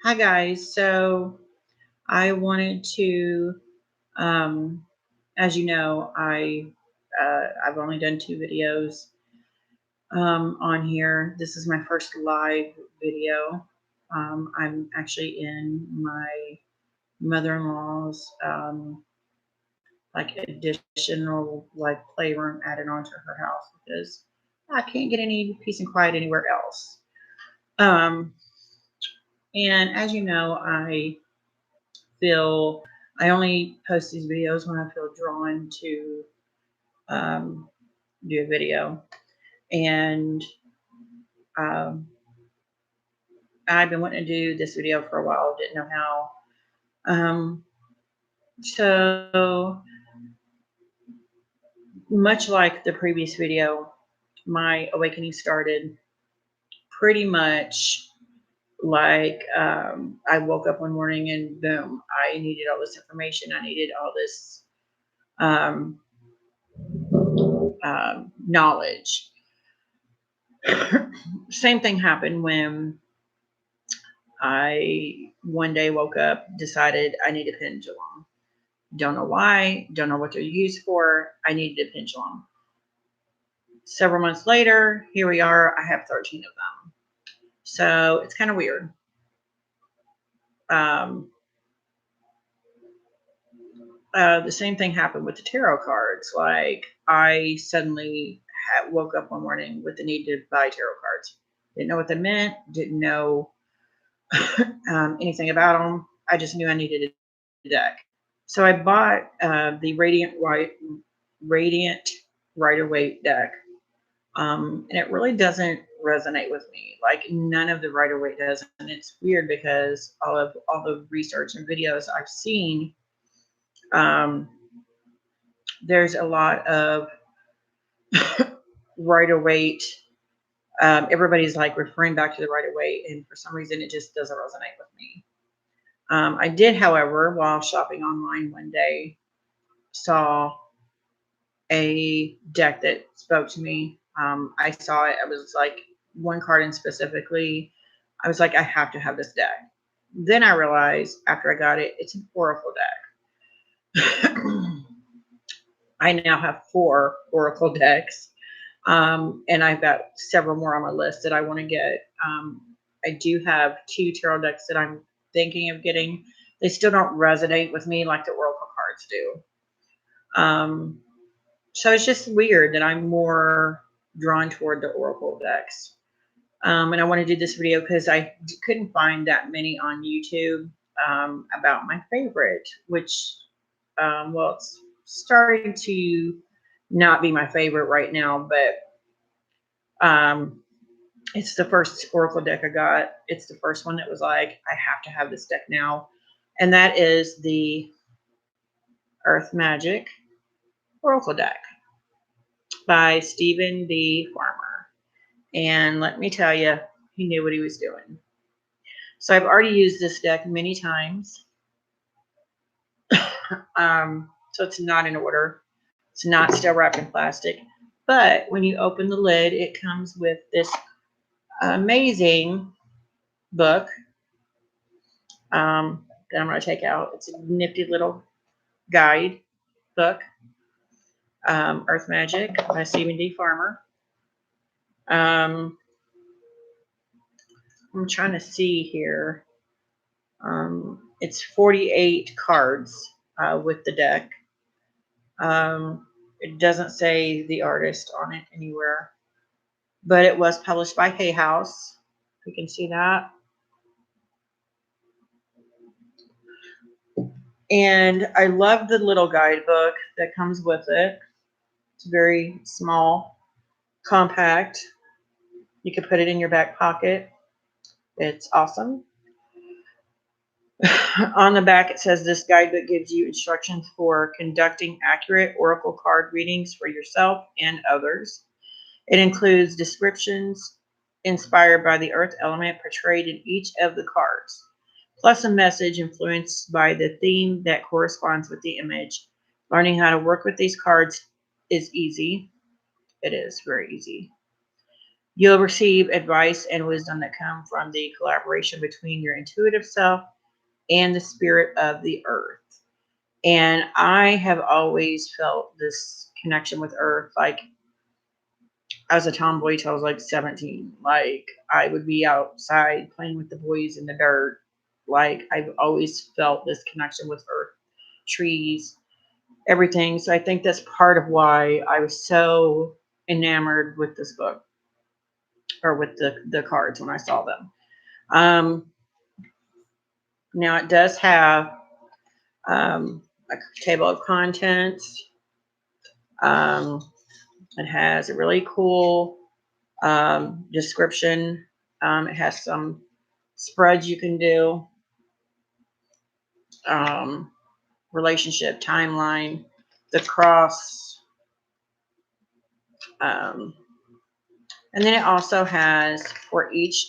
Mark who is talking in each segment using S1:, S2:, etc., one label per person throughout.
S1: Hi guys. So I wanted to, um, as you know, I've only done two videos on here. This is my first live video. I'm actually in my mother-in-law's like additional like playroom added onto her house because I can't get any peace and quiet anywhere else. Um, and as you know, feel I only post these videos when I feel drawn to um, do a video. And um, I've been wanting to do this video for a while, didn't know how. So much like the previous video, my awakening started pretty much like I woke up one morning and boom, I needed all this information. I needed all this um, knowledge. Same thing happened when I one day woke up, decided I need a pendulum. Don't know why, don't know what they're used for. I needed a pendulum. Several months later, here we are. I have 13 of them. So it's kind of weird. Um, the same thing happened with the tarot cards. Like I suddenly woke up one morning with the need to buy tarot cards. Didn't know what they meant. Didn't know anything about them. I just knew I needed a deck. So I bought the Radiant Rider-Waite deck, and it really doesn't resonate with me. Like none of the Rider-Waite does, and it's weird because all the research and videos I've seen, um, there's a lot of Rider-Waite. Everybody's like referring back to the Rider-Waite, and for some reason, it just doesn't resonate with me. I did, however, while shopping online one day, saw a deck that spoke to me. I saw it. I was like, one card in specifically, I was like, I have to have this deck. Then I realized after I got it, it's an Oracle deck. I now have 4 Oracle decks, and I've got several more on my list that I want to get. I do have 2 tarot decks that I'm thinking of getting. They still don't resonate with me like the Oracle cards do. So it's just weird that I'm more drawn toward the Oracle decks. And I want to do this video because I couldn't find that many on YouTube about my favorite, which, well, it's starting to not be my favorite right now, but it's the first Oracle deck I got. It's the first one that was like, I have to have this deck now. And that is the Earth Magic Oracle deck by Stephen D. Farmer. And let me tell you, he knew what he was doing. So I've already used this deck many times. So it's not in order. It's not still wrapped in plastic. But when you open the lid, it comes with this amazing book that I'm going to take out. It's a nifty little guide book, Earth Magic by Stephen D. Farmer. I'm trying to see here. It's 48 cards with the deck. It doesn't say the artist on it anywhere, but it was published by Hay House. You can see that. And I love the little guidebook that comes with it. It's very small, compact. You can put it in your back pocket. It's awesome. On the back, it says this guidebook gives you instructions for conducting accurate oracle card readings for yourself and others. It includes descriptions inspired by the earth element portrayed in each of the cards, plus a message influenced by the theme that corresponds with the image. Learning how to work with these cards is easy. It is very easy. You'll receive advice and wisdom that come from the collaboration between your intuitive self and the spirit of the earth. And I have always felt this connection with earth. Like, as a tomboy till I was like 17, like I would be outside playing with the boys in the dirt. Like, I've always felt this connection with earth, trees, everything. So I think that's part of why I was so enamored with this book, or with the cards when I saw them. Um, Now it does have a table of contents. Um, it has a really cool description. It has some spreads you can do, um, relationship timeline, the cross, um, and then it also has, for each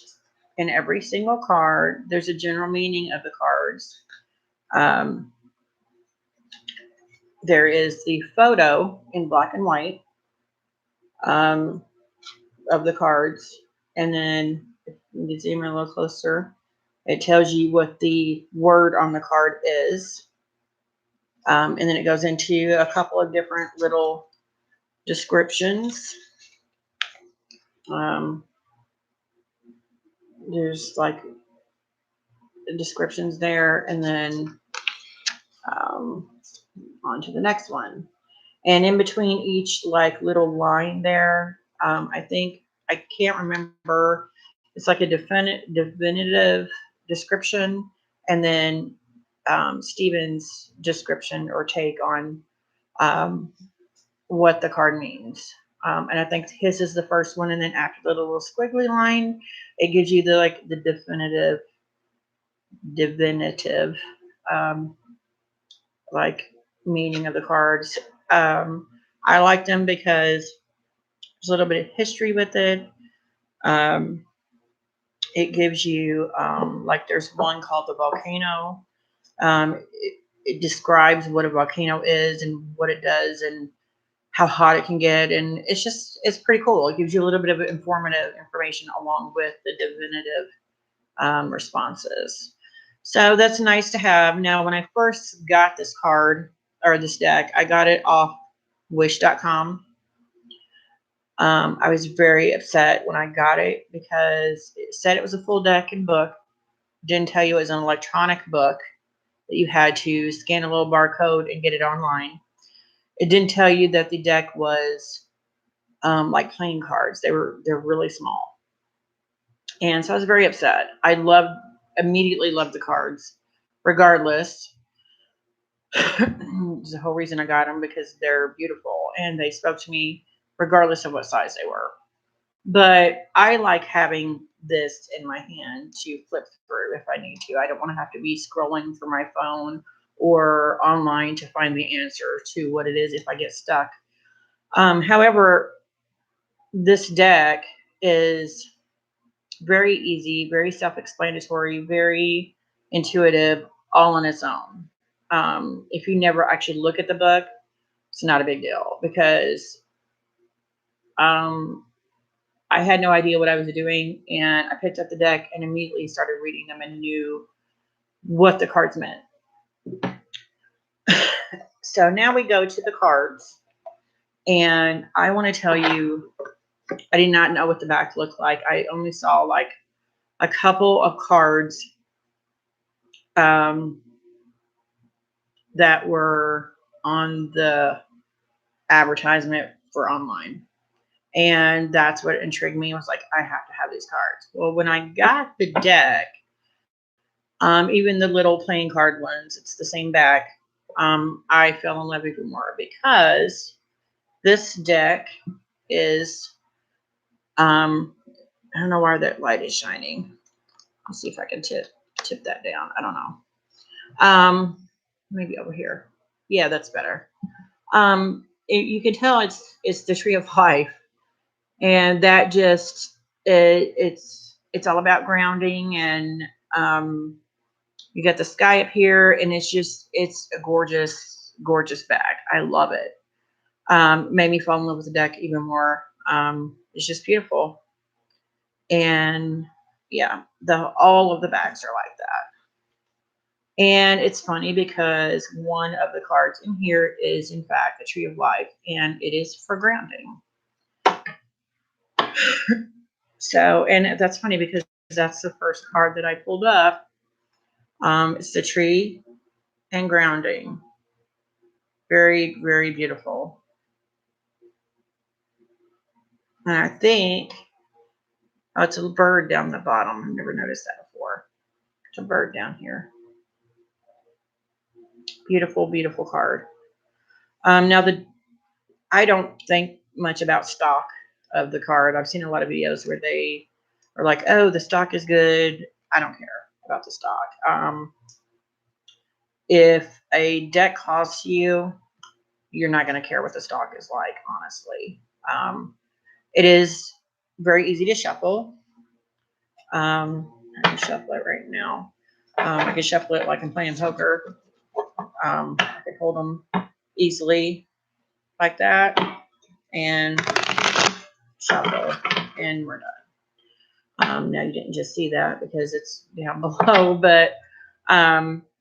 S1: and every single card, there's a general meaning of the cards. Um, there is the photo in black and white, um, of the cards, and then if you zoom in a little closer, it tells you what the word on the card is. And then it goes into a couple of different little descriptions. Um, there's like descriptions there, and then um, on to the next one. And in between each like little line there, I think, I can't remember. It's like a definitive description, and then Stephen's description or take on um, what the card means. And I think his is the first one, and then after the little squiggly line, it gives you the like the divinative um, like meaning of the cards. Um, I like them because there's a little bit of history with it. Um, it gives you like there's one called the volcano. It describes what a volcano is and what it does and how hot it can get, and it's pretty cool. It gives you a little bit of informative information along with the divinative responses. So that's nice to have. Now, when I first got this card or this deck, I got it off Wish.com. I was very upset when I got it because it said it was a full deck and book. Didn't tell you it was an electronic book that you had to scan a little barcode and get it online. It didn't tell you that the deck was like playing cards. They're really small, and so I was very upset. Immediately loved the cards, regardless. There's the whole reason I got them, because they're beautiful and they spoke to me regardless of what size they were. But I like having this in my hand to flip through if I need to. I don't want to have to be scrolling through my phone or online to find the answer to what it is if I get stuck. However, this deck is very easy, very self-explanatory, very intuitive, all on its own. If you never actually look at the book, it's not a big deal, because um, I had no idea what I was doing, and I picked up the deck and immediately started reading them and knew what the cards meant. So now we go to the cards, and I want to tell you, I did not know what the back looked like. I only saw like a couple of cards um, that were on the advertisement for online. And that's what intrigued me. I was like, I have to have these cards. Well, when I got the deck, even the little playing card ones, it's the same back. I fell in love even more because this deck is, I don't know why that light is shining. Let's see if I can tip that down. I don't know. Maybe over here. Yeah, that's better. You can tell it's the tree of life, and that just it's all about grounding, and you got the sky up here, and it's a gorgeous bag. I love it. Made me fall in love with the deck even more. It's just beautiful. And yeah, all of the bags are like that. And it's funny because one of the cards in here is in fact a tree of life, and it is for grounding. So, and that's funny because that's the first card that I pulled up. It's the tree and grounding. Very, very beautiful. And I think, oh, it's a bird down the bottom. I've never noticed that before. It's a bird down here. Beautiful, beautiful card. Now I don't think much about stock of the card. I've seen a lot of videos where they are like, "Oh, the stock is good." I don't care about the stock. If a deck costs you, you're not going to care what the stock is like, honestly. It is very easy to shuffle. I can shuffle it right now. I can shuffle it like I'm playing poker. I can hold them easily like that and shuffle, and we're done. Now you didn't just see that because it's down below, but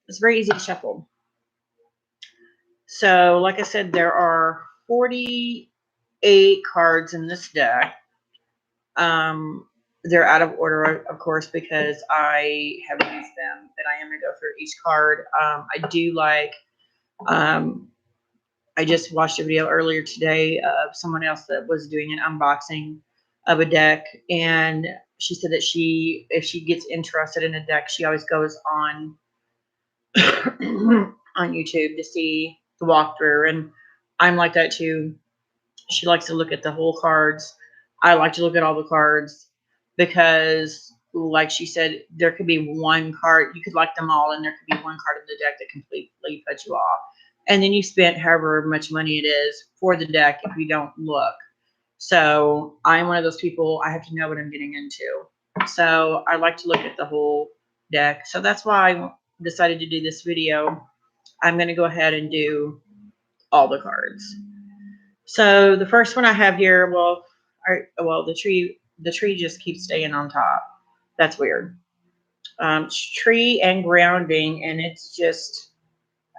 S1: it's very easy to shuffle. So, like I said, there are 48 cards in this deck. They're out of order, of course, because I have used them, and I am going to go through each card. I do like, I just watched a video earlier today of someone else that was doing an unboxing of a deck, and she said that if she gets interested in a deck, she always goes on on YouTube to see the walkthrough, and I'm like that too. She likes to look at the whole cards. I like to look at all the cards because, like she said, there could be one card. You could like them all, and there could be one card in the deck that completely puts you off. And then you spent however much money it is for the deck if you don't look. So I'm one of those people, I have to know what I'm getting into. So I like to look at the whole deck. So that's why I decided to do this video. I'm going to go ahead and do all the cards. So the first one I have here, well, the tree just keeps staying on top. That's weird. Tree and grounding, and it's just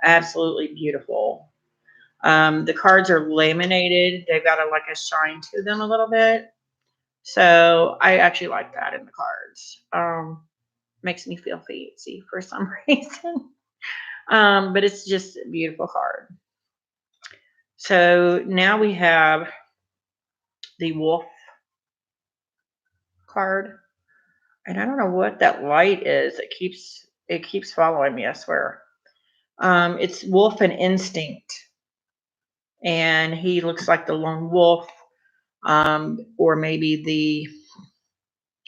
S1: absolutely beautiful. The cards are laminated. They've got like a shine to them a little bit. So I actually like that in the cards. Makes me feel fancy for some reason. But it's just a beautiful card. So now we have the wolf card. And I don't know what that light is. It keeps following me, I swear. It's Wolf and Instinct. And he looks like the lone wolf. Or maybe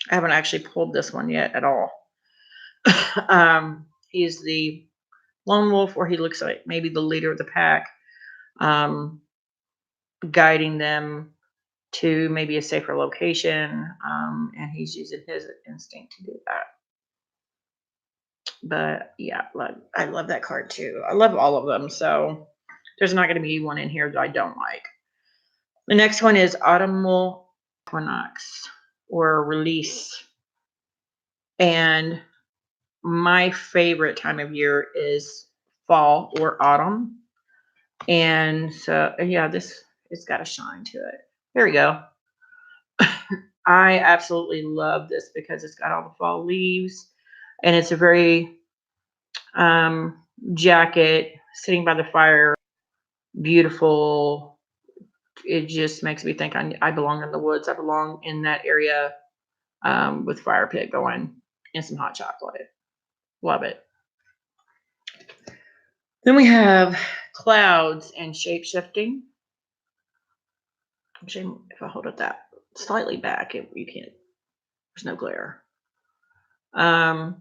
S1: I haven't actually pulled this one yet at all. He's the lone wolf, or he looks like maybe the leader of the pack, guiding them to maybe a safer location. And he's using his instinct to do that. But yeah, I love that card too. I love all of them. So there's not going to be one in here that I don't like. The next one is Autumnal Equinox or Release. And my favorite time of year is fall or autumn. And so, yeah, it's got a shine to it. There we go. I absolutely love this because it's got all the fall leaves, and it's a very jacket sitting by the fire, beautiful. It just makes me think I belong in the woods. I belong in that area with fire pit going and some hot chocolate. Love it. Then we have clouds and shape shifting. Actually, if I hold it that slightly back, you can't. There's no glare. I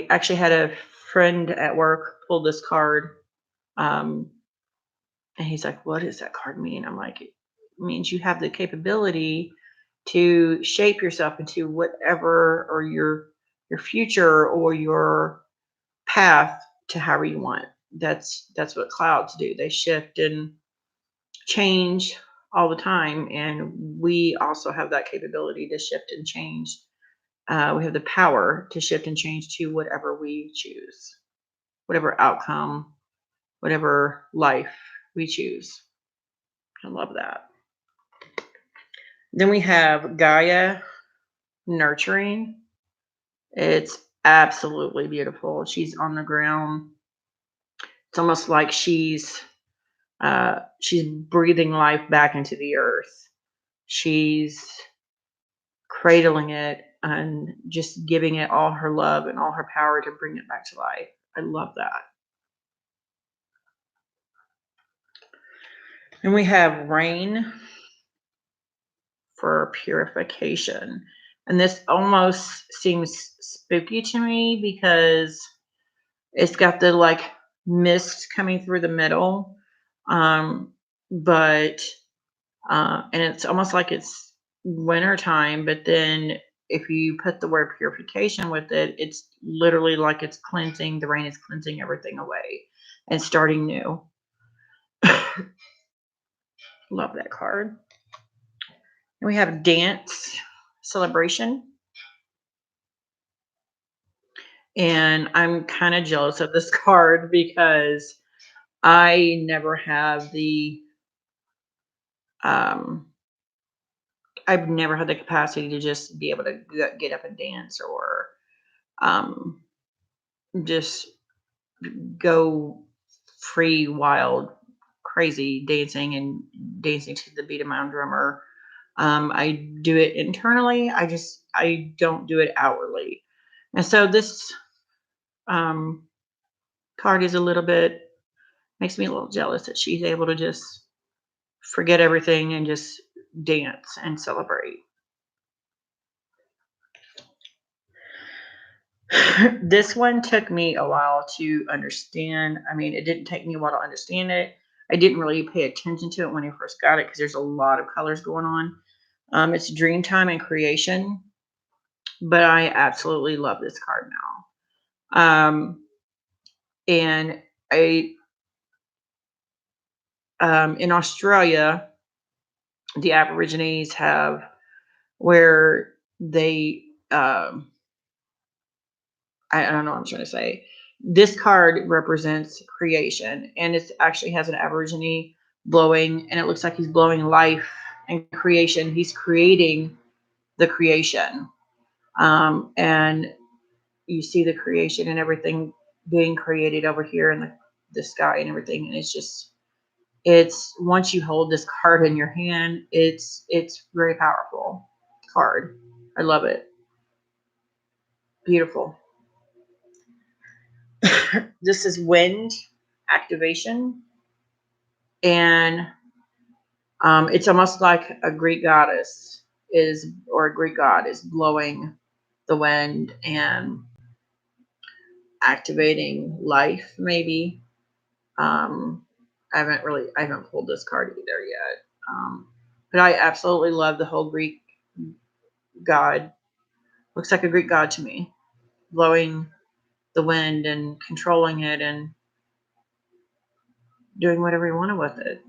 S1: actually had a friend at work pull this card, and he's like, "What does that card mean?" I'm like, "It means you have the capability to shape yourself into whatever, or your future or your path to however you want." That's what clouds do. They shift and change all the time, and we also have that capability to shift and change. We have the power to shift and change to whatever we choose, whatever outcome, whatever life we choose. I love that. Then we have Gaia nurturing. It's absolutely beautiful. She's on the ground. It's almost like she's breathing life back into the earth. She's cradling it and just giving it all her love and all her power to bring it back to life. I love that. And we have rain for purification. And this almost seems spooky to me because it's got the like mist coming through the middle. But and it's almost like it's winter time, but then if you put the word purification with it, it's literally like it's cleansing, the rain is cleansing everything away and starting new. Love that card. And we have dance celebration. And I'm kind of jealous of this card because I never have the um I've never had the capacity to just be able to get up and dance or um just go free, wild, crazy dancing to the beat of my own drummer. I do it internally. I don't do it outwardly. And so this um, card is a little bit makes me a little jealous that she's able to just forget everything and just dance and celebrate. This one took me a while to understand. I mean, it didn't take me a while to understand it. I didn't really pay attention to it when I first got it because there's a lot of colors going on. It's Dreamtime and Creation, but I absolutely love this card now. And I in Australia, the Aborigines have where they I don't know what I'm trying to say. This card represents creation, and it actually has an Aborigine blowing, and it looks like he's blowing life and creation. He's creating the creation, and you see the creation and everything being created over here in the sky and everything. And it's once you hold this card in your hand, it's very powerful card. I love it. Beautiful. This is wind activation, and it's almost like a Greek goddess is or a Greek god is blowing the wind and activating life. Maybe I haven't pulled this card either yet, but I absolutely love the whole Greek god. Looks like a Greek god to me, blowing the wind and controlling it and doing whatever you want with it.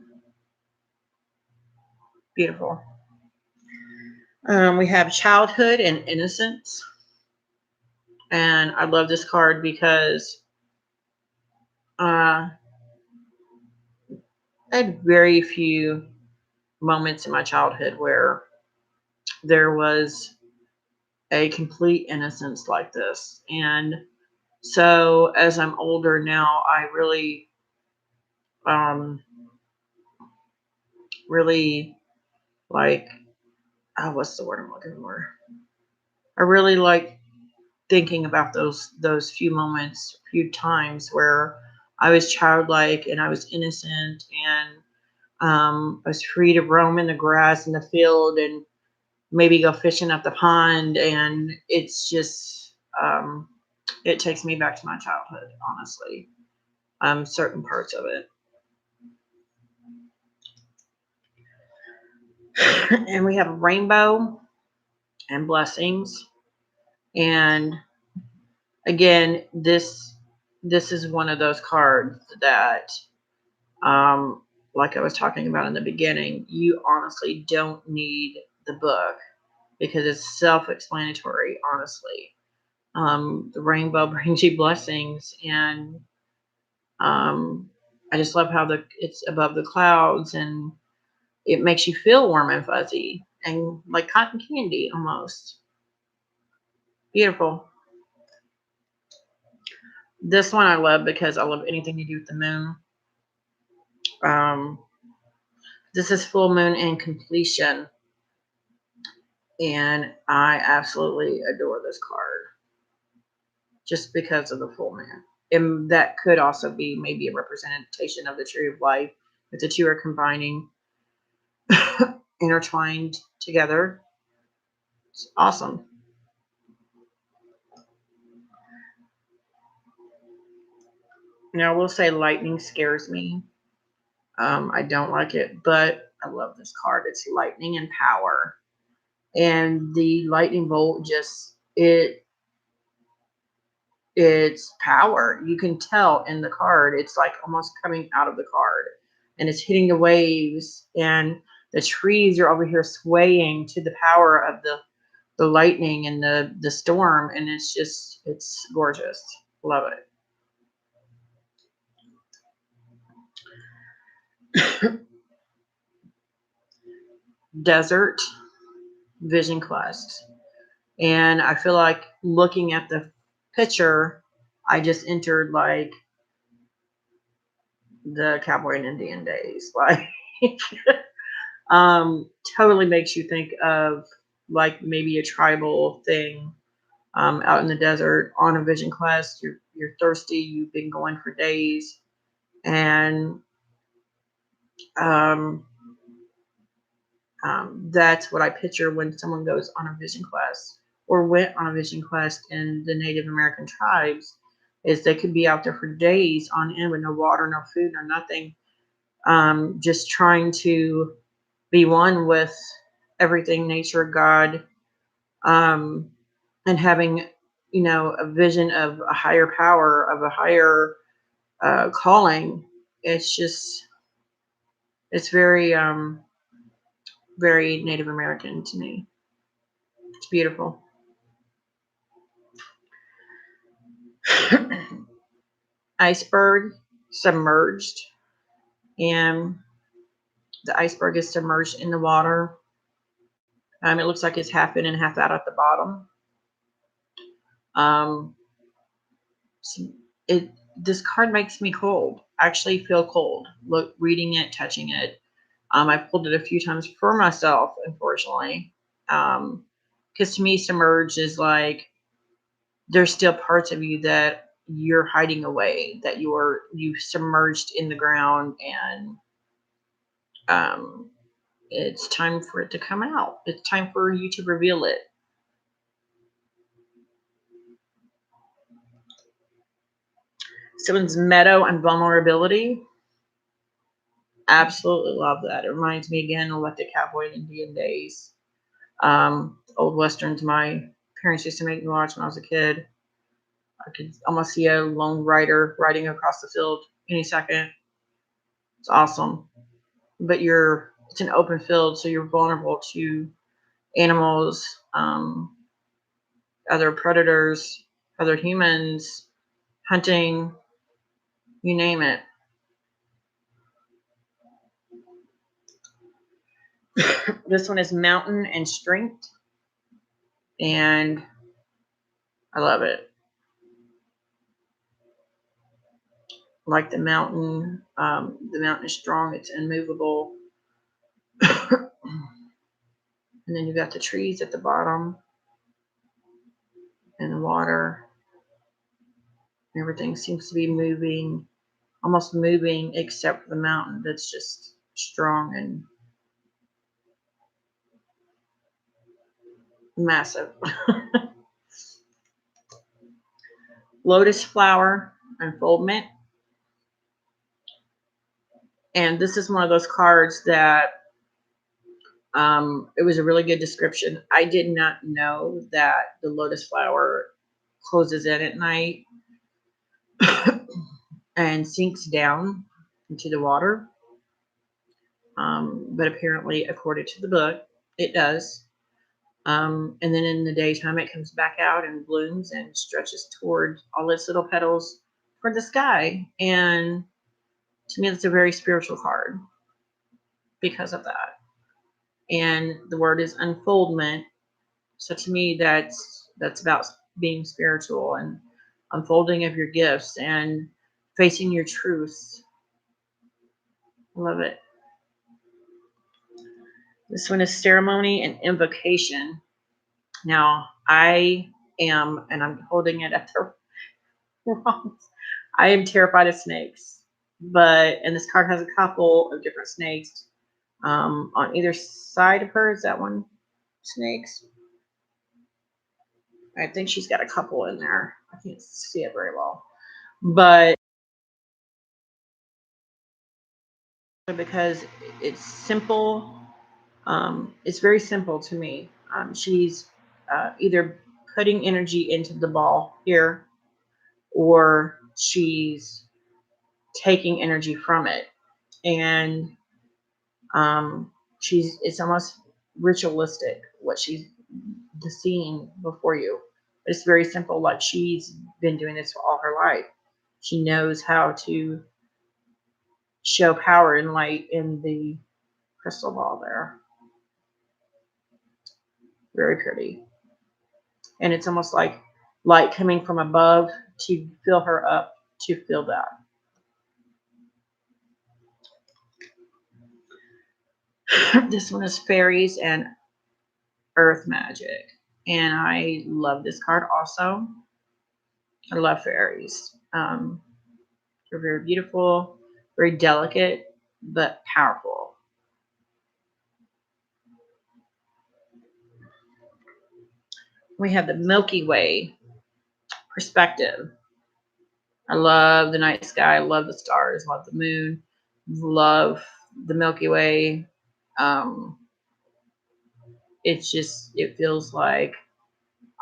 S1: Beautiful. We have childhood and innocence. And I love this card because I had very few moments in my childhood where there was a complete innocence like this. And so as I'm older now, I um, really like, oh, what's the word I'm looking for? I really like thinking about those few moments, few times where I was childlike and I was innocent and I was free to roam in the grass in the field and maybe go fishing at the pond. And it's just, it takes me back to my childhood, honestly, certain parts of it. And we have rainbow and blessings. And again, this is one of those cards that like I was talking about in the beginning, you honestly don't need the book because it's self-explanatory, honestly. The rainbow brings you blessings, and I just love how it's above the clouds, and it makes you feel warm and fuzzy and like cotton candy almost. Beautiful. This one I love because I love anything to do with the moon. Um, this is full moon and completion, and I absolutely adore this card just because of the full moon. And that could also be maybe a representation of the tree of life if the two are combining, intertwined together. It's awesome. Now, I will say lightning scares me. I don't like it, but I love this card. It's lightning and power. And the lightning bolt just it's power. You can tell in the card. It's like almost coming out of the card. And it's hitting the waves, and the trees are over here swaying to the power of the lightning and the storm, and it's gorgeous. Love it. Desert Vision Quest. And I feel like looking at the picture, I just entered like the cowboy and Indian days. Like um totally makes you think of like maybe a tribal thing, out in the desert on a vision quest. You're thirsty, you've been going for days, and um that's what I picture when someone goes on a vision quest or went on a vision quest in the Native American tribes. Is they could be out there for days on end with no water, no food, no nothing, just trying to be one with everything, nature, God, um, and having, a vision of a higher power, of a higher calling. It's just, it's very Native American to me. It's beautiful. Iceberg submerged, and the iceberg is submerged in the water. It looks like it's half in and half out at the bottom. Um, it this card makes me cold. I actually feel cold. Look, reading it, touching it. I pulled it a few times for myself, unfortunately, because to me, submerged is like there's still parts of you that you're hiding away, that you submerged in the ground, and um, it's time for it to come out. It's time for you to reveal it. Someone's meadow and vulnerability. Absolutely love that. It reminds me again of like the cowboy and Indian days. Old westerns my parents used to make me watch when I was a kid. I could almost see a lone rider riding across the field any second. It's awesome. But it's an open field, so you're vulnerable to animals, other predators, other humans, hunting, you name it. This one is mountain and strength, and I love it. Like the mountain is strong, it's immovable. And then you got the trees at the bottom and the water. Everything seems to be moving, almost moving, except for the mountain that's just strong and massive. Lotus flower unfoldment. And this is one of those cards that it was a really good description. I did not know that the lotus flower closes in at night and sinks down into the water. But apparently, according to the book, it does. And then in the daytime, it comes back out and blooms and stretches toward all its little petals toward the sky. And to me, that's a very spiritual card because of that. And the word is unfoldment. So to me, that's about being spiritual and unfolding of your gifts and facing your truths. I love it. This one is ceremony and invocation. Now I am, and I'm holding it at the wrong. I am terrified of snakes, and this card has a couple of different snakes on either side of her. Is that one snakes? I think she's got a couple in there. I can't see it very well, but because it's simple, it's very simple to me. She's either putting energy into the ball here, or she's taking energy from it, and it's almost ritualistic what she's seeing before you. It's very simple, like she's been doing this for all her life. She knows how to show power and light in the crystal ball there. Very pretty. And it's almost like light coming from above to fill her up to feel that. This one is fairies and earth magic. And I love this card also. I love fairies. They're very beautiful, very delicate, but powerful. We have the Milky Way perspective. I love the night sky. I love the stars. Love the moon. Love the Milky Way. Um, it feels like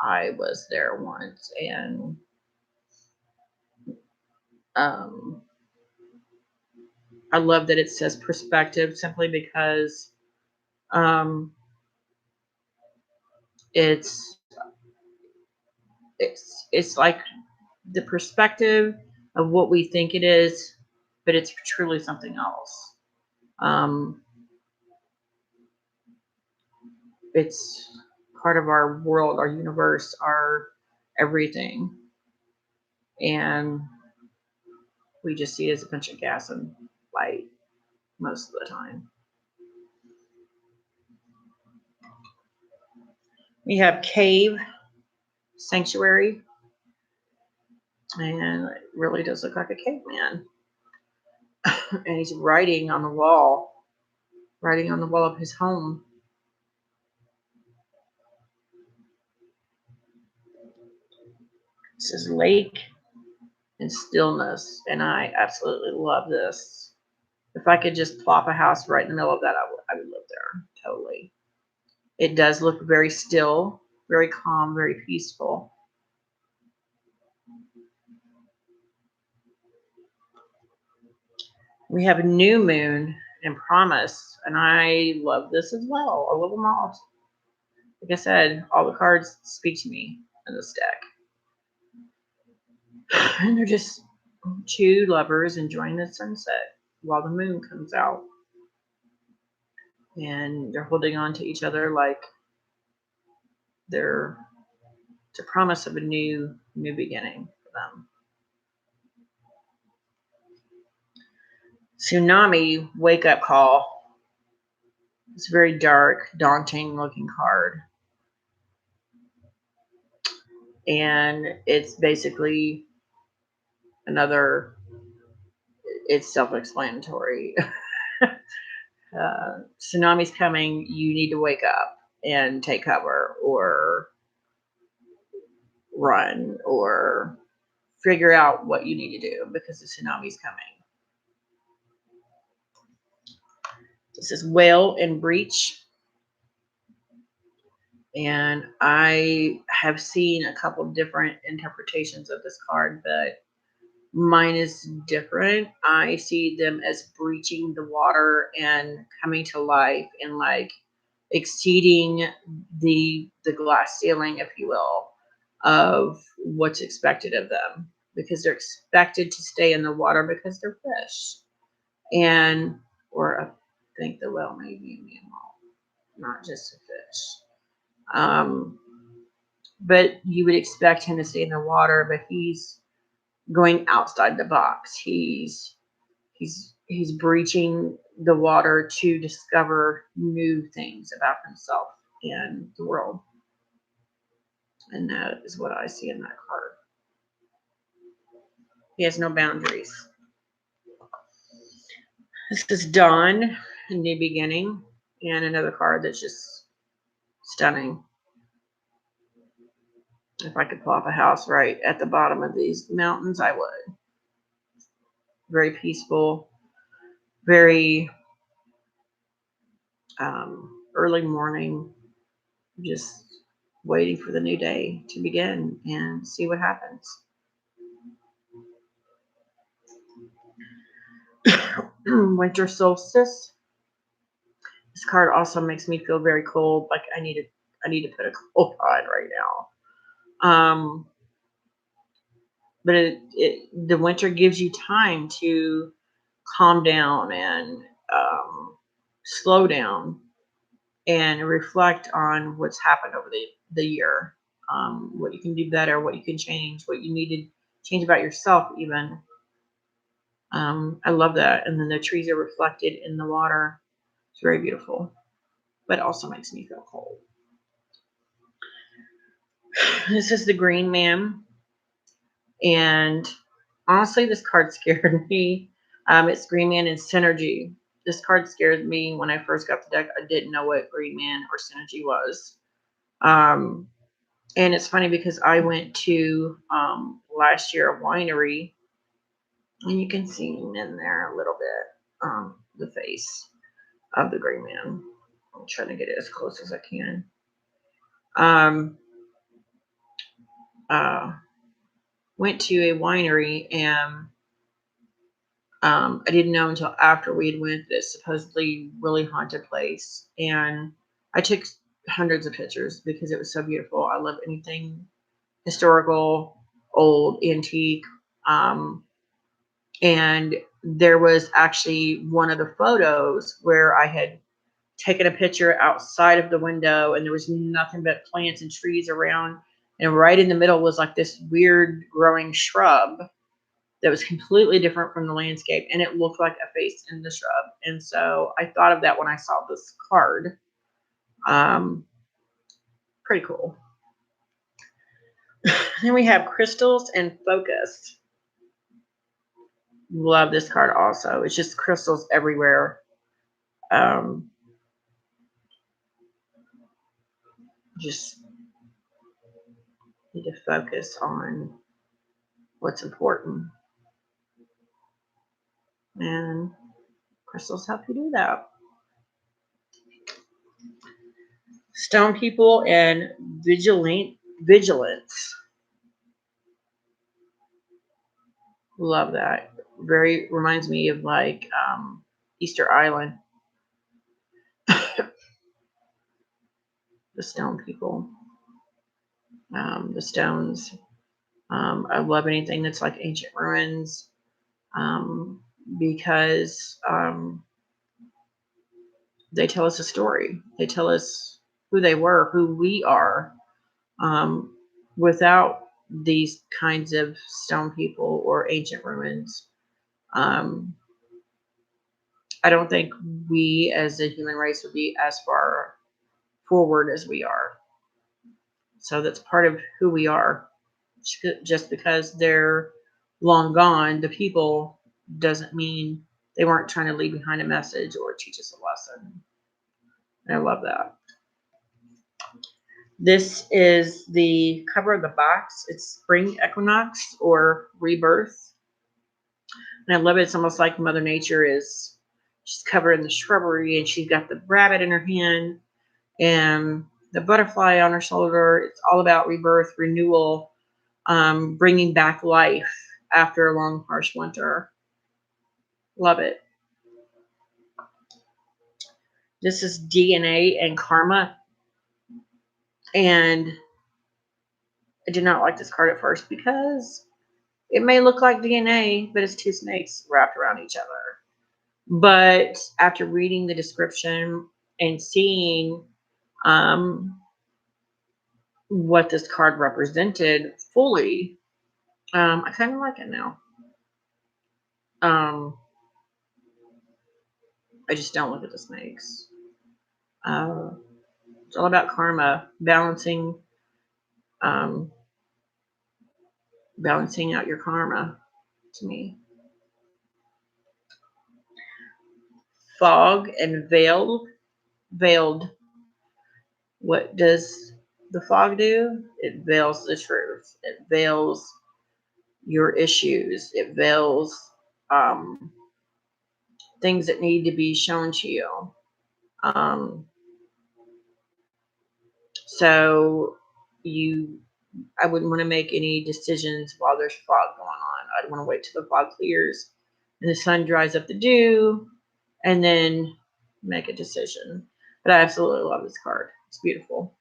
S1: I was there once, and um, I love that it says perspective simply because um, it's it's like the perspective of what we think it is, but it's truly something else. Um, it's part of our world, our universe, our everything, and we just see it as a bunch of gas and light most of the time. We have cave sanctuary, and it really does look like a caveman. And he's writing on the wall of his home. It says lake and stillness, and I absolutely love this. If I could just plop a house right in the middle of that, I would live there totally. It does look very still, very calm, very peaceful. We have a new moon and promise, and I love this as well. I love them all. Like I said, all the cards speak to me in this deck. And they're just two lovers enjoying the sunset while the moon comes out. And they're holding on to each other like they're it's a promise of a new beginning for them. Tsunami wake up call. It's a very dark, daunting looking card. And it's basically another, it's self explanatory. Tsunami's coming, you need to wake up and take cover or run or figure out what you need to do because the tsunami's coming. This is whale and breach. And I have seen a couple different interpretations of this card, but Mine is different. I see them as breaching the water and coming to life and like exceeding the glass ceiling, if you will, of what's expected of them because they're expected to stay in the water because they're fish. And or I think the whale may be a mammal, not just a fish. Um, but you would expect him to stay in the water, but he's going outside the box. He's breaching the water to discover new things about himself and the world. And that is what I see in that card. He has no boundaries. This is Dawn, a new beginning, and another card that's just stunning. If I could plop a house right at the bottom of these mountains, I would. Very peaceful, very early morning, just waiting for the new day to begin and see what happens. Winter solstice. This card also makes me feel very cold. Like I need to put a coat on right now. But the winter gives you time to calm down and slow down and reflect on what's happened over the year, what you can do better, what you can change, what you need to change about yourself even. I love that. And then the trees are reflected in the water. It's very beautiful, but also makes me feel cold. This is the Green Man. And honestly, this card scared me. It's Green Man and Synergy. This card scared me when I first got the deck. I didn't know what Green Man or Synergy was. And it's funny because I went to last year a winery, and you can see him in there a little bit, the face of the Green Man. I'm trying to get it as close as I can. Went to a winery, and I didn't know until after we had went this supposedly really haunted place, and I took hundreds of pictures because it was so beautiful. I love anything historical, old, antique, and there was actually one of the photos where I had taken a picture outside of the window, and there was nothing but plants and trees around, and right in the middle was like this weird growing shrub that was completely different from the landscape, and it looked like a face in the shrub. And so I thought of that when I saw this card. Pretty cool. Then we have crystals and focus. Love this card also. It's just crystals everywhere. Just need to focus on what's important. And crystals help you do that. Stone people and vigilance. Love that. Very reminds me of like Easter Island. The stone people. The stones. I love anything that's like ancient ruins because they tell us a story. They tell us who they were, who we are. Without these kinds of stone people or ancient ruins, I don't think we as a human race would be as far forward as we are. So that's part of who we are. Just because they're long gone, the people doesn't mean they weren't trying to leave behind a message or teach us a lesson. And I love that. This is the cover of the box. It's Spring Equinox or Rebirth. And I love it. It's almost like Mother Nature is, she's covered in the shrubbery, and she's got the rabbit in her hand and the butterfly on her shoulder. It's all about rebirth, renewal, bringing back life after a long, harsh winter. Love it. This is DNA and Karma. And I did not like this card at first because it may look like DNA, but it's two snakes wrapped around each other. But after reading the description and seeing what this card represented fully, I kind of like it now. I just don't look at the snakes. It's all about karma, balancing out your karma to me. Fog and veiled. What does the fog do? It veils the truth. It veils your issues. It veils things that need to be shown to you. So I wouldn't want to make any decisions while there's fog going on. I'd want to wait till the fog clears and the sun dries up the dew and then make a decision. But I absolutely love this card. It's beautiful.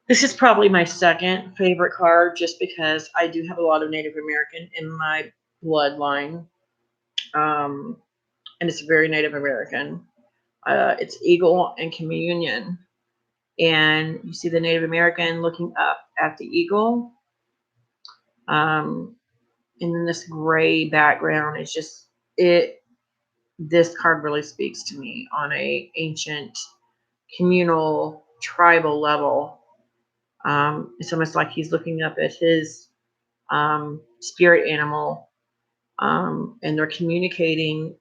S1: This is probably my second favorite card just because I do have a lot of Native American in my bloodline. And it's very Native American. It's Eagle and Communion. And you see the Native American looking up at the eagle. And then this gray background is just this card really speaks to me on a ancient communal tribal level. It's almost like he's looking up at his spirit animal, and they're communicating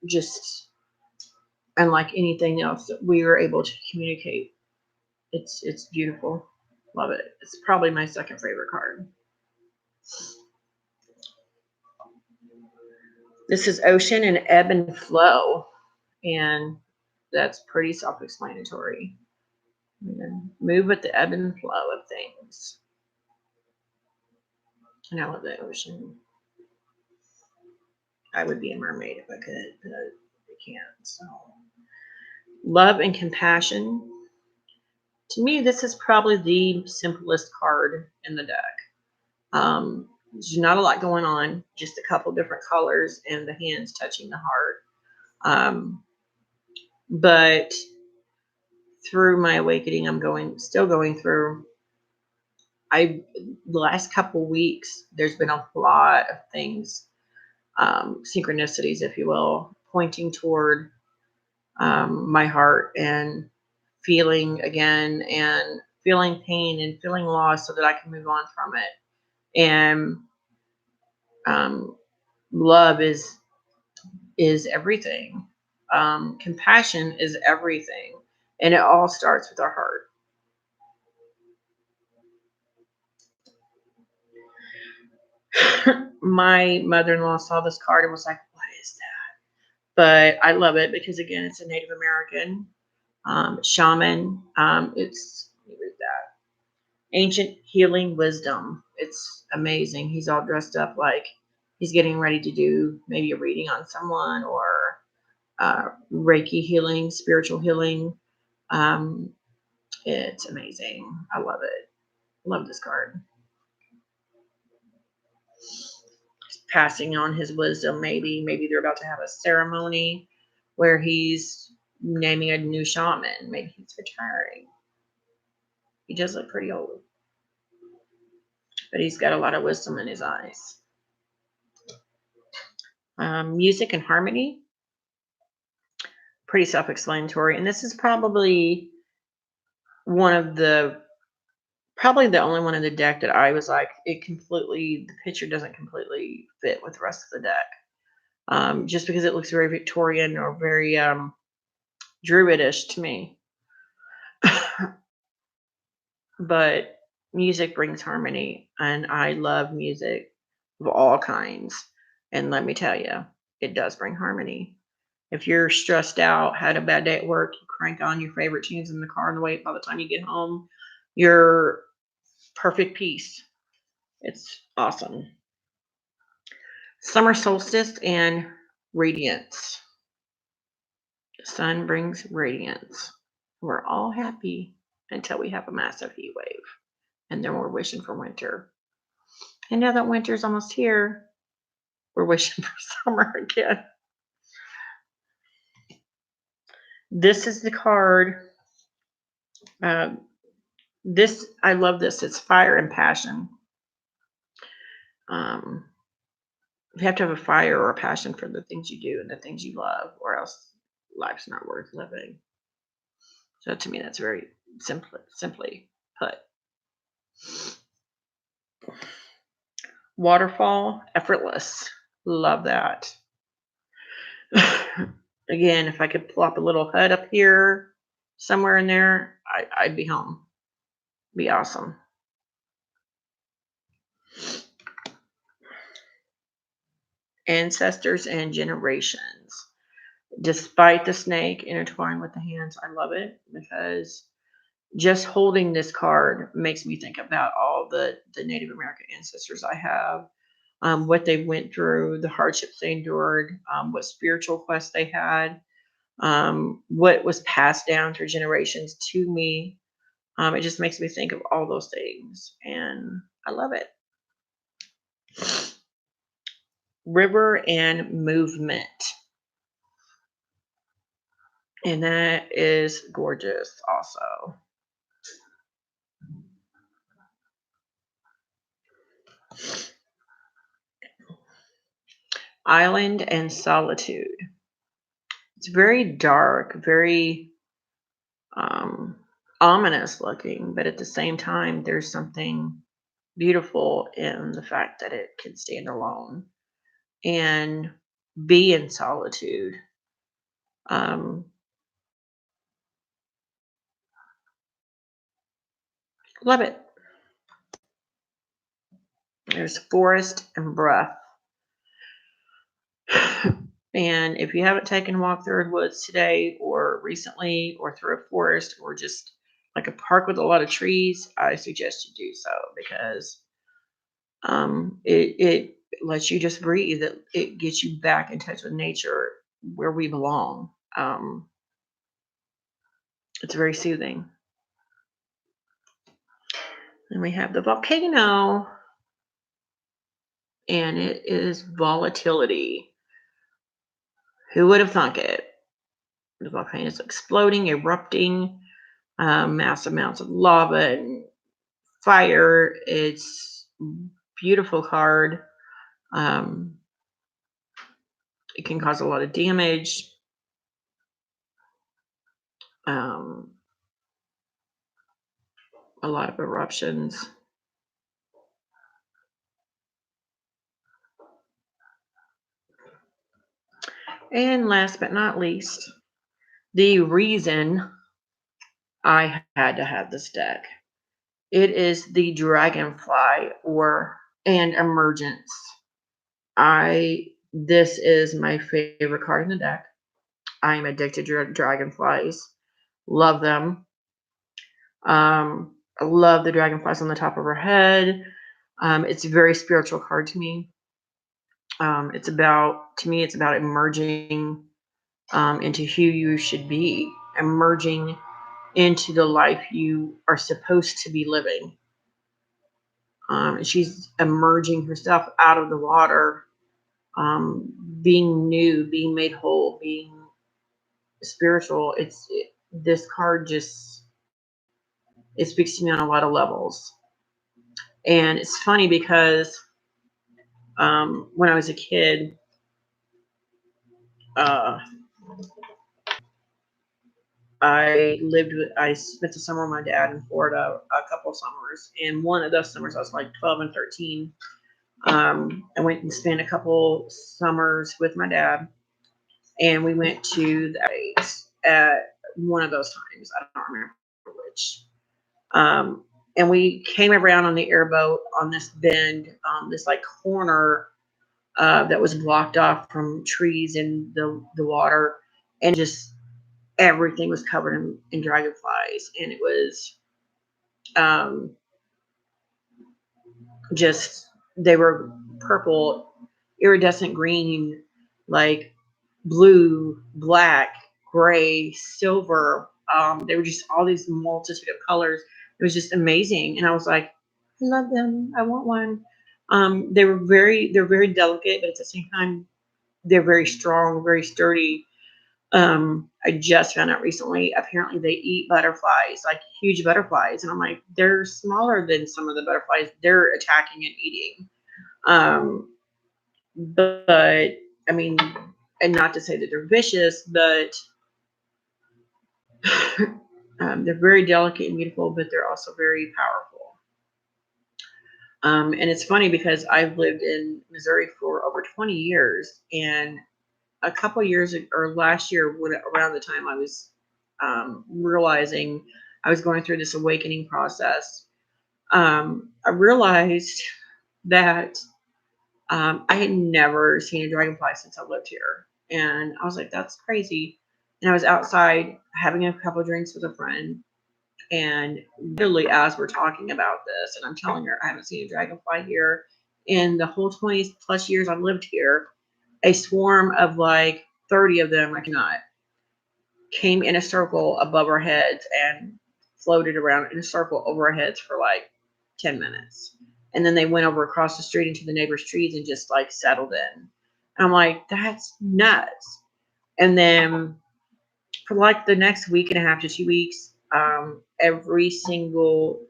S1: just unlike anything else that we were able to communicate. It's beautiful. Love it. It's probably my second favorite card. This is Ocean and Ebb and Flow, and that's pretty self-explanatory. Move with the ebb and flow of things. And I love the ocean. I would be a mermaid if I could, but I can't. So, love and compassion. To me, this is probably the simplest card in the deck. There's not a lot going on, just a couple different colors and the hands touching the heart. But through my awakening, still going through. The last couple weeks, there's been a lot of things, synchronicities, if you will, pointing toward my heart and feeling again and feeling pain and feeling loss so that I can move on from it. And love is everything. Compassion is everything, and it all starts with our heart. My mother-in-law saw this card and was like, "What is that?" But I love it because again, it's a Native American shaman. Let me read that. Ancient healing wisdom. It's amazing. He's all dressed up like he's getting ready to do maybe a reading on someone or Reiki healing, spiritual healing. It's amazing. I love it. Love this card. Passing on his wisdom, maybe they're about to have a ceremony where he's naming a new shaman. Maybe he's retiring. He does look pretty old, but he's got a lot of wisdom in his eyes. Music and harmony, pretty self-explanatory, and this is probably the only one in the deck that I was like, the picture doesn't completely fit with the rest of the deck, just because it looks very Victorian or very druidish to me. But music brings harmony, and I love music of all kinds. And let me tell you, it does bring harmony. If you're stressed out, had a bad day at work, you crank on your favorite tunes in the car on the way. By the time you get home, you're perfect peace. It's awesome. Summer solstice and radiance. The sun brings radiance. We're all happy until we have a massive heat wave. And then we're wishing for winter. And now that winter's almost here, we're wishing for summer again. This is the card. Um, this I love this. It's fire and passion. Um, you have to have a fire or a passion for the things you do and the things you love, or else life's not worth living. So to me, that's very simply put. Waterfall, effortless. Love that. Again, if I could plop a little hut up here, somewhere in there, I'd be home. Be awesome. Ancestors and generations. Despite the snake intertwined with the hands, I love it because just holding this card makes me think about all the Native American ancestors I have, what they went through, the hardships they endured, what spiritual quests they had, what was passed down through generations to me. It just makes me think of all those things, and I love it. River and movement. And that is gorgeous also. Island and solitude. It's very dark, very um, ominous looking, but at the same time, there's something beautiful in the fact that it can stand alone and be in solitude. Um, love it. There's forest and breath. And if you haven't taken a walk through the woods today or recently or through a forest or just like a park with a lot of trees, I suggest you do so because it lets you just breathe. It gets you back in touch with nature where we belong. It's very soothing. And we have the volcano, and it is volatility. Who would have thunk it? The volcano is exploding, erupting, mass amounts of lava and fire. It's beautiful card. Um, it can cause a lot of damage. Um, a lot of eruptions. And last but not least, the reason I had to have this deck. It is the Dragonfly or and Emergence. This is my favorite card in the deck. I am addicted to dragonflies. Love them. I love the dragonflies on the top of her head. It's a very spiritual card to me. It's about emerging into who you should be, emerging into the life you are supposed to be living. She's emerging herself out of the water, being new, being made whole, being spiritual. This card just it speaks to me on a lot of levels, and it's funny because when I was a kid, uh, I spent the summer with my dad in Florida a couple of summers, and one of those summers I was like 12 and 13. I went and spent a couple summers with my dad, and we went to the States at one of those times. I don't remember which. Um, and we came around on the airboat on this bend, this like corner that was blocked off from trees in the water, and just everything was covered in dragonflies, and it was um, just, they were purple, iridescent green, like blue, black, gray, silver. They were just all these multitude of colors. It was just amazing. And I was like, I love them. I want one. They're very delicate, but at the same time, they're very strong, very sturdy. I just found out recently, apparently they eat butterflies, like huge butterflies. And I'm like, they're smaller than some of the butterflies they're attacking and eating. But I mean, and not to say that they're vicious, but they're very delicate and beautiful, but they're also very powerful. And it's funny because I've lived in Missouri for over 20 years, and a couple years or last year, when around the time I was realizing I was going through this awakening process, I realized that I had never seen a dragonfly since I lived here. And I was like, that's crazy. And I was outside having a couple of drinks with a friend. And literally, as we're talking about this, and I'm telling her I haven't seen a dragonfly here in the whole 20 plus years I've lived here, a swarm of like 30 of them, I cannot, came in a circle above our heads and floated around in a circle over our heads for like 10 minutes. And then they went over across the street into the neighbor's trees and just like settled in. And I'm like, that's nuts. And then for like the next week and a half to 2 weeks, every single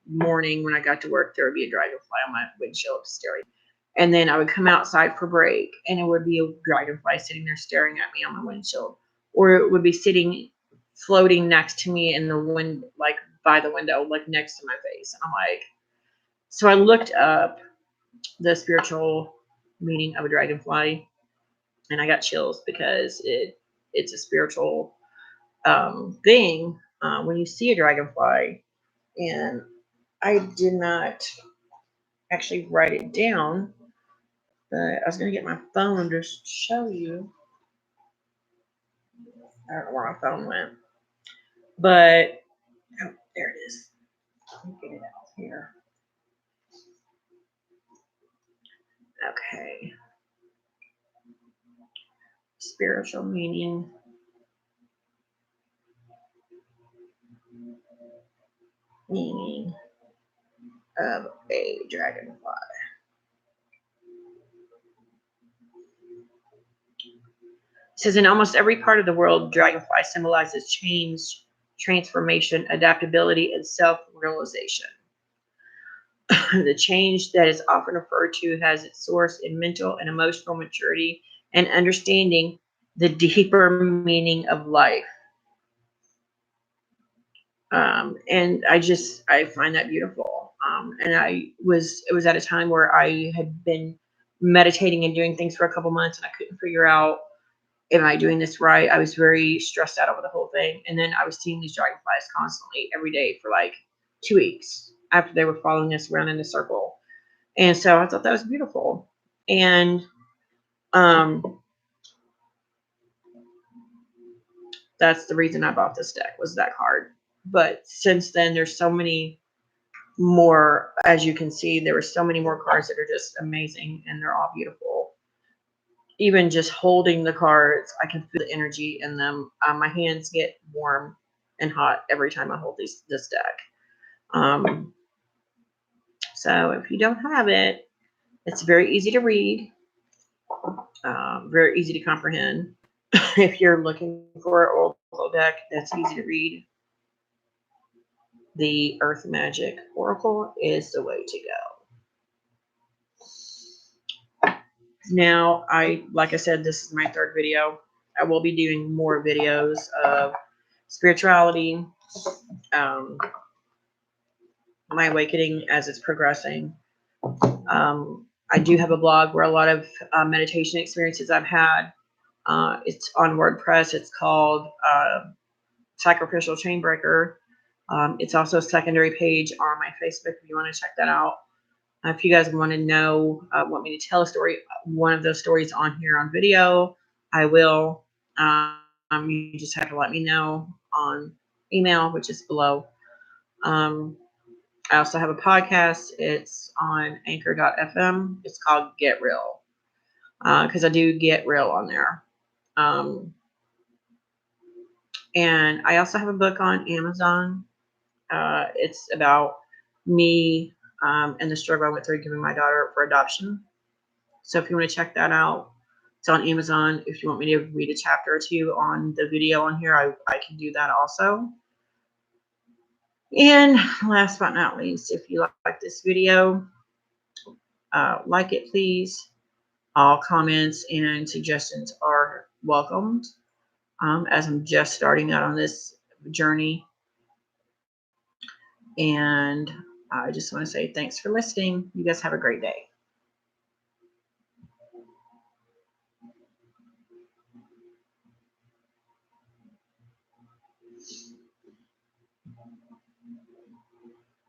S1: morning when I got to work, there would be a dragonfly on my windshield staring. And then I would come outside for break, and it would be a dragonfly sitting there staring at me on my windshield, or it would be sitting, floating next to me in the wind, like by the window, like next to my face. And I'm like, so I looked up the spiritual meaning of a dragonfly, and I got chills because it's a spiritual thing when you see a dragonfly. And I did not actually write it down, but I was going to get my phone to show you. I don't know where my phone went, but oh, there it is. Let me get it out here. Okay. Spiritual meaning. Meaning of a dragonfly. It says in almost every part of the world, dragonfly symbolizes change, transformation, adaptability, and self-realization. The change that is often referred to has its source in mental and emotional maturity and understanding the deeper meaning of life. And I find that beautiful. And it was at a time where I had been meditating and doing things for a couple months, and I couldn't figure out, am I doing this right? I was very stressed out over the whole thing. And then I was seeing these dragonflies constantly every day for like 2 weeks after they were following us around in a circle. And so I thought that was beautiful. And that's the reason I bought this deck, was that card. But since then, there's so many more, as you can see, there were so many more cards that are just amazing, and they're all beautiful. Even just holding the cards, I can feel the energy in them. My hands get warm and hot every time I hold this deck. So if you don't have it, it's very easy to read, very easy to comprehend. If you're looking for an oracle deck that's easy to read, the Earth Magic Oracle is the way to go. Now, like I said, this is my third video. I will be doing more videos of spirituality, my awakening as it's progressing. I do have a blog where a lot of meditation experiences I've had. It's on WordPress. It's called Sacrificial Chainbreaker. It's also a secondary page on my Facebook if you want to check that out. If you guys want to know, want me to tell a story, one of those stories on here on video, I will. You just have to let me know on email, which is below. I also have a podcast. It's on anchor.fm. It's called Get Real, because I do get real on there. And I also have a book on Amazon. It's about me and the struggle I went through giving my daughter up for adoption. So if you want to check that out, it's on Amazon. If you want me to read a chapter or two on the video on here, I can do that also. And last but not least, if you like this video, like it please. All comments and suggestions are welcomed, as I'm just starting out on this journey. And I just want to say thanks for listening. You guys have a great day.